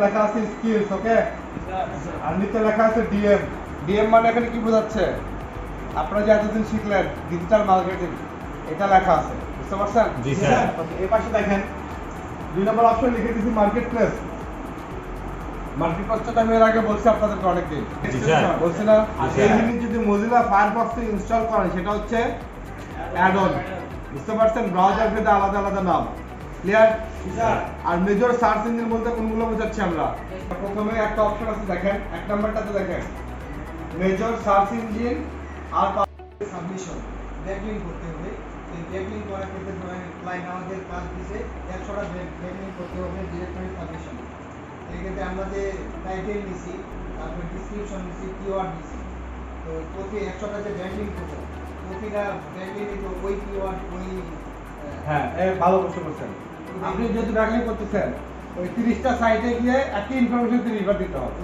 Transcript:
লেখা আছে স্কিলস, ওকে? আর নিচে লেখা আছে ডিএম। ডিএম মানে এখানে কি বোঝাচ্ছে? আপনারা যে এতদিন শিখলেন ডিজিটাল মার্কেটিং, এটা লেখা আছে, বুঝতে পারছেন? জি স্যার। এই পাশে দেখেন 2 নম্বর অপশন লিখে দিয়েছি মার্কেট প্লেস। মার্কেট প্লেসটা আমি এর আগে বলছি আপনাদেরকে অনেকদিন, জি স্যার। বলছি না? আর জি এই স্যার। জিনিস যদি মজিলা ফায়ারফক্স ইনস্টল করেন সেটা হচ্ছে অ্যাড অন, বুঝতে পারছেন? ব্রাউজার ভেদে আলাদা আলাদা নাম, ক্লিয়ার? আর মেজর সার্চ ইঞ্জিন বলতে কোনগুলো বোঝাচ্ছি আমরা? প্রথমে একটা অপশন আছে দেখেন, 1 নাম্বারটাতে দেখেন মেজর সার্চ ইঞ্জিন আর সাবমিশন ব্যাকলিং করতে হবে। এই ব্যাকলিং করার ক্ষেত্রে ক্লায়েন্ট আমাদের কাজ দিছে 100টা ব্যাকলিং করতে হবে ডিরেক্টরি সাবমিশন। এই ক্ষেত্রে আমরা যে টাইটেল দিছি, তারপর ডেসক্রিপশন দিছি, কিওয়ার্ড দিছি। তো প্রতি 100টা যে ব্যাকলিং করব, প্রতিটা ব্যাকলিং তো ওই কিওয়ার্ড ওই হ্যাঁ, ভালো প্রশ্ন করছেন। আপনি যেহেতু ব্যাকলিং করতেছেন, ওই 30টা সাইটে গিয়ে একই ইনফরমেশন 30 বার দিতে হবে।